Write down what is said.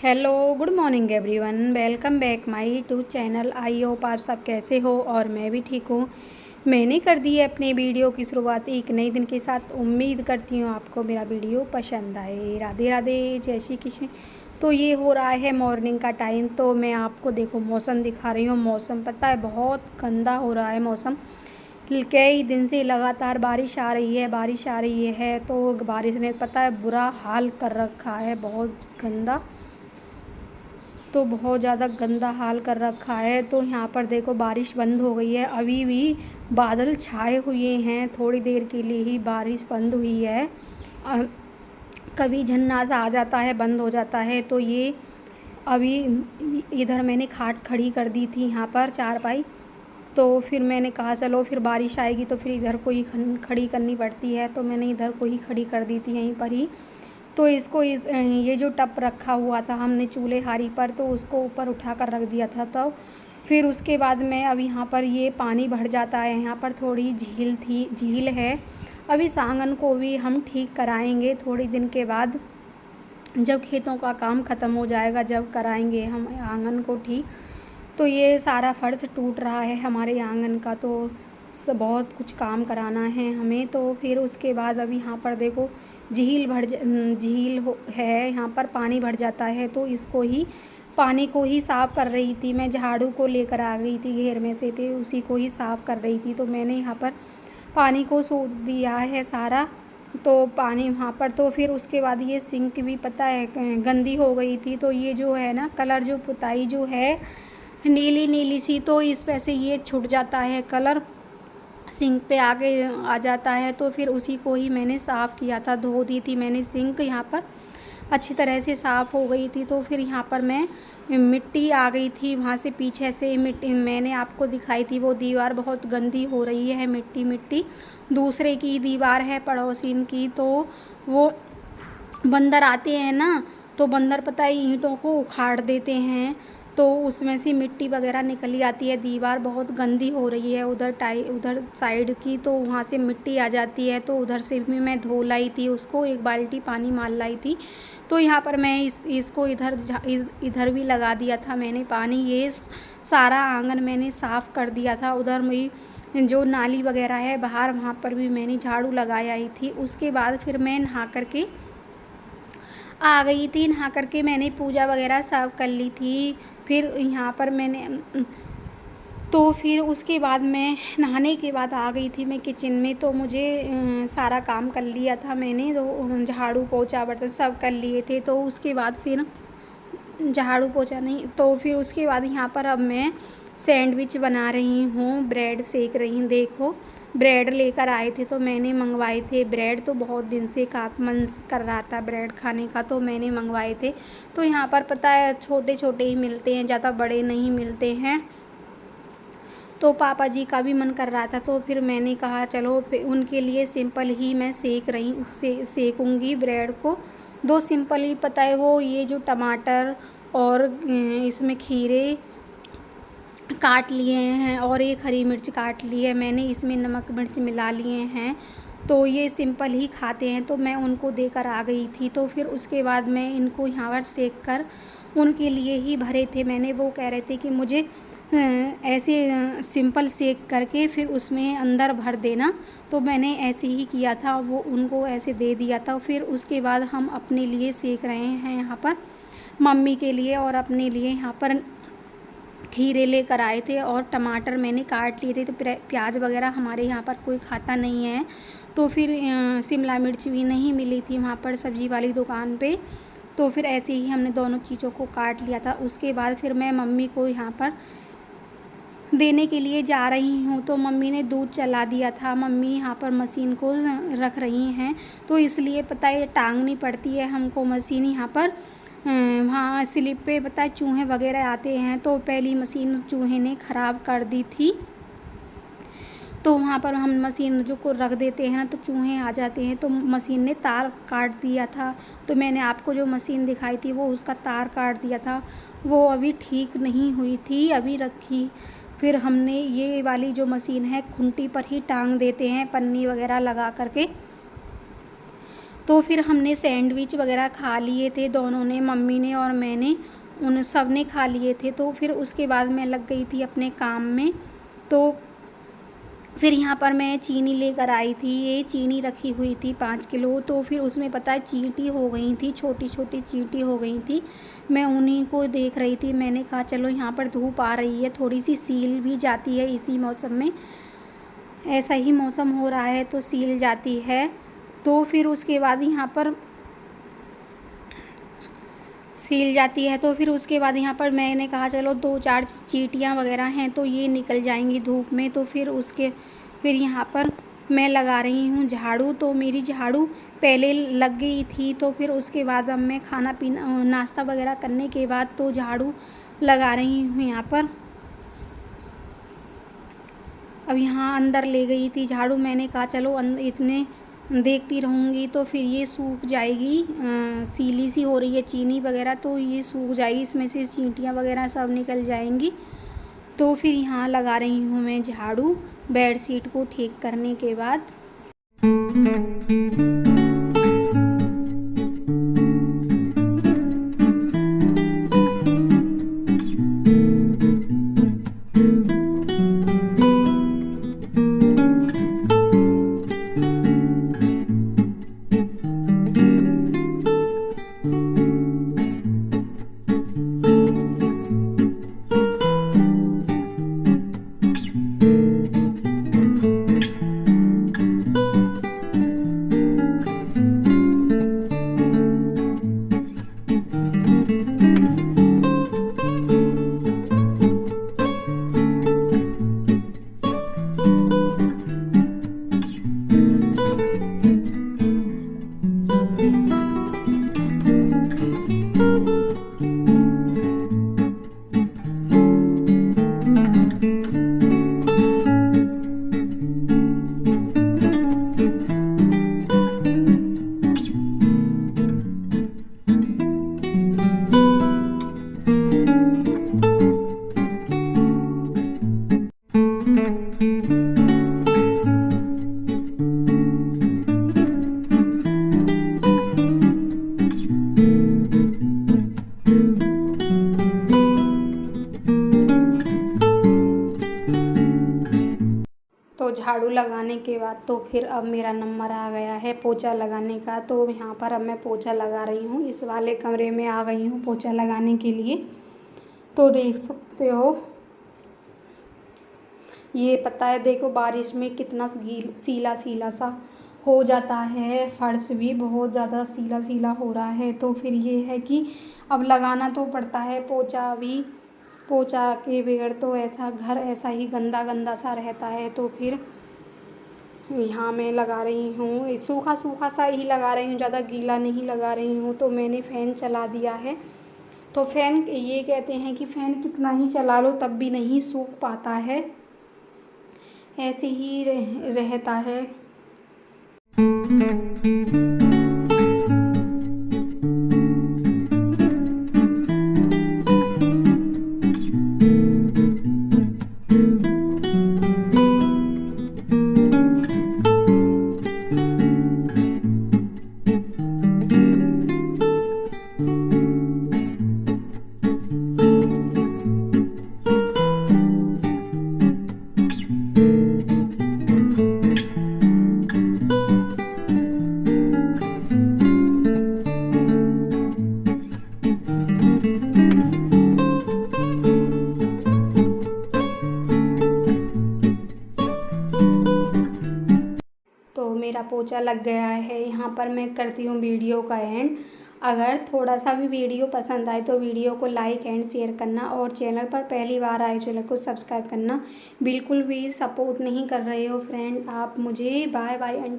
Hello good morning everyone, welcome back my YouTube channel. I hope आप सब कैसे हो और मैं भी ठीक हूँ। मैंने कर दी है अपने वीडियो की शुरुआत एक नए दिन के साथ। उम्मीद करती हूँ आपको मेरा वीडियो पसंद आए। राधे राधे, जय श्री कृष्ण। तो ये हो रहा है मॉर्निंग का टाइम। तो मैं आपको देखो मौसम दिखा रही हूँ। मौसम पता है बहुत गंदा हो रहा है मौसम। कई दिन से लगातार बारिश आ रही है। तो बारिश ने पता है बुरा हाल कर रखा है, बहुत गंदा। तो बहुत ज़्यादा गंदा हाल कर रखा है। तो यहाँ पर देखो बारिश बंद हो गई है, अभी भी बादल छाए हुए हैं। थोड़ी देर के लिए ही बारिश बंद हुई है। कभी झन्ना सा आ जाता है, बंद हो जाता है। तो ये अभी इधर मैंने खाट खड़ी कर दी थी, यहाँ पर चारपाई। तो फिर मैंने कहा चलो फिर बारिश आएगी तो फिर इधर को ही खड़ी करनी पड़ती है। तो मैंने इधर को ही खड़ी कर दी थी यहीं पर ही। तो इसको ये जो टप रखा हुआ था हमने चूल्हे हारी पर, तो उसको ऊपर उठा कर रख दिया था। तो फिर उसके बाद में अब यहाँ पर ये पानी भर जाता है। यहाँ पर थोड़ी झील है। अभी इस आंगन को भी हम ठीक कराएंगे थोड़ी दिन के बाद, जब खेतों का काम ख़त्म हो जाएगा जब कराएंगे हम आंगन को ठीक। तो ये सारा फर्श टूट रहा है हमारे आंगन का, तो बहुत कुछ काम कराना है हमें। तो फिर उसके बाद अब यहाँ पर देखो झील है, यहाँ पर पानी भर जाता है। तो इसको ही पानी को ही साफ़ कर रही थी मैं। झाड़ू को लेकर आ गई थी घेर में से, थे उसी को ही साफ़ कर रही थी। तो मैंने यहाँ पर पानी को सूख दिया है सारा। तो पानी वहाँ पर, तो फिर उसके बाद ये सिंक भी पता है गंदी हो गई थी। तो ये जो है ना कलर, जो पुताई जो है नीली नीली सी, तो इस वजह से ये छूट जाता है कलर, सिंक पे आके आ जाता है। तो फिर उसी को ही मैंने साफ़ किया था, धो दी थी मैंने सिंक। यहाँ पर अच्छी तरह से साफ़ हो गई थी। तो फिर यहाँ पर मैं मिट्टी आ गई थी वहाँ से पीछे से। मिट्टी मैंने आपको दिखाई थी, वो दीवार बहुत गंदी हो रही है, मिट्टी मिट्टी। दूसरे की दीवार है पड़ोसिन की। तो वो बंदर आते हैं ना, तो बंदर पता है ईंटों को उखाड़ देते हैं। तो उसमें से मिट्टी वगैरह निकल जाती है। दीवार बहुत गंदी हो रही है उधर साइड की, तो वहाँ से मिट्टी आ जाती है। तो उधर से भी मैं धो लाई थी उसको, एक बाल्टी पानी मार लाई थी। तो यहाँ पर मैं इसको इधर भी लगा दिया था मैंने पानी। ये सारा आंगन मैंने साफ़ कर दिया था। उधर भी जो नाली वगैरह है बाहर, वहाँ पर भी मैंने झाड़ू लगाई आई थी। उसके बाद फिर मैं नहा करके आ गई थी। नहा करके मैंने पूजा वगैरह सब कर ली थी। फिर यहाँ पर मैंने तो फिर उसके बाद मैं नहाने के बाद आ गई थी मैं किचन में। तो मुझे सारा काम कर लिया था मैंने। तो झाड़ू पोछा बर्तन सब कर लिए थे। तो उसके बाद फिर झाड़ू पोछा नहीं, तो फिर उसके बाद यहाँ पर अब मैं सैंडविच बना रही हूँ, ब्रेड सेक रही हूँ। देखो ब्रेड लेकर आए थे तो मैंने मंगवाए थे ब्रेड। तो बहुत दिन से काफ़ी मन कर रहा था ब्रेड खाने का, तो मैंने मंगवाए थे। तो यहाँ पर पता है छोटे छोटे ही मिलते हैं, ज़्यादा बड़े नहीं मिलते हैं। तो पापा जी का भी मन कर रहा था, तो फिर मैंने कहा चलो उनके लिए सिंपल ही मैं सेकूँगी ब्रेड को। दो सिंपल ही पता है, वो ये जो टमाटर और इसमें खीरे काट लिए हैं और एक हरी मिर्च काट ली है मैंने, इसमें नमक मिर्च मिला लिए हैं। तो ये सिंपल ही खाते हैं, तो मैं उनको देकर आ गई थी। तो फिर उसके बाद मैं इनको यहाँ पर सेक कर उनके लिए ही भरे थे मैंने। वो कह रहे थे कि मुझे ऐसे सिंपल सेक करके फिर उसमें अंदर भर देना। तो मैंने ऐसे ही किया था, वो उनको ऐसे दे दिया था। फिर उसके बाद हम अपने लिए सेक रहे हैं यहाँ पर, मम्मी के लिए और अपने लिए। यहाँ पर खीरे लेकर आए थे और टमाटर मैंने काट लिए थे। तो प्याज वगैरह हमारे यहाँ पर कोई खाता नहीं है। तो फिर शिमला मिर्च भी नहीं मिली थी वहाँ पर सब्ज़ी वाली दुकान पे। तो फिर ऐसे ही हमने दोनों चीज़ों को काट लिया था। उसके बाद फिर मैं मम्मी को यहाँ पर देने के लिए जा रही हूँ। तो मम्मी ने दूध चला दिया था, मम्मी यहाँ पर मशीन को रख रही हैं। तो इसलिए पता है टांगनी पड़ती है हमको मशीन यहाँ पर। वहाँ स्लिप पे पता है चूहे वगैरह आते हैं, तो पहली मशीन चूहे ने ख़राब कर दी थी। तो वहाँ पर हम मशीन जो को रख देते हैं ना, तो चूहे आ जाते हैं। तो मशीन ने तार काट दिया था। तो मैंने आपको जो मशीन दिखाई थी वो उसका तार काट दिया था, वो अभी ठीक नहीं हुई थी, अभी रखी। फिर हमने ये वाली जो मशीन है खुंटी पर ही टांग देते हैं पन्नी वगैरह लगा करके। तो फिर हमने सैंडविच वगैरह खा लिए थे दोनों ने, मम्मी ने और मैंने, उन सब ने खा लिए थे। तो फिर उसके बाद मैं लग गई थी अपने काम में। तो फिर यहाँ पर मैं चीनी लेकर आई थी, ये चीनी रखी हुई थी 5 किलो। तो फिर उसमें पता है चींटी हो गई थी, छोटी छोटी चींटी हो गई थी। मैं उन्हीं को देख रही थी। मैंने कहा चलो यहाँ पर धूप आ रही है, थोड़ी सी सील भी जाती है इसी मौसम में, ऐसा ही मौसम हो रहा है तो सील जाती है। तो फिर उसके बाद यहाँ पर सील जाती है। तो फिर उसके बाद यहाँ पर मैंने कहा चलो 2-4 चींटियाँ वगैरह हैं तो ये निकल जाएंगी धूप में। तो फिर यहाँ पर मैं लगा रही हूँ झाड़ू। तो मेरी झाड़ू पहले लग गई थी, तो फिर उसके बाद अब मैं खाना पीना नाश्ता वगैरह करने के बाद तो झाड़ू लगा रही हूँ यहाँ पर। अब यहाँ अंदर ले गई थी झाड़ू, मैंने कहा चलो इतने देखती रहूँगी तो फिर ये सूख जाएगी, सीली सी हो रही है चीनी वगैरह तो ये सूख जाएगी, इसमें से चींटियाँ वगैरह सब निकल जाएंगी। तो फिर यहाँ लगा रही हूँ मैं झाड़ू बेडशीट को ठीक करने के बाद। तो झाड़ू लगाने के बाद तो फिर अब मेरा नंबर आ गया है पोछा लगाने का। तो यहाँ पर अब मैं पोछा लगा रही हूँ, इस वाले कमरे में आ गई हूँ पोछा लगाने के लिए। तो देख सकते हो ये पता है, देखो बारिश में कितना सीला सीला सा हो जाता है, फर्श भी बहुत ज़्यादा सीला सीला हो रहा है। तो फिर ये है कि अब लगाना तो पड़ता है पोछा भी, पोछा के बगैर तो ऐसा घर ऐसा ही गंदा गंदा सा रहता है। तो फिर यहाँ मैं लगा रही हूँ, सूखा सूखा सा ही लगा रही हूँ, ज़्यादा गीला नहीं लगा रही हूँ। तो मैंने फ़ैन चला दिया है। तो फ़ैन ये कहते हैं कि फ़ैन कितना ही चला लो तब भी नहीं सूख पाता है, ऐसे ही रहता है। मेरा पोछा लग गया है। यहाँ पर मैं करती हूँ वीडियो का एंड। अगर थोड़ा सा भी वीडियो पसंद आए तो वीडियो को लाइक एंड शेयर करना, और चैनल पर पहली बार आए चैनल को सब्सक्राइब करना। बिल्कुल भी सपोर्ट नहीं कर रहे हो फ्रेंड आप मुझे। Bye bye aunty.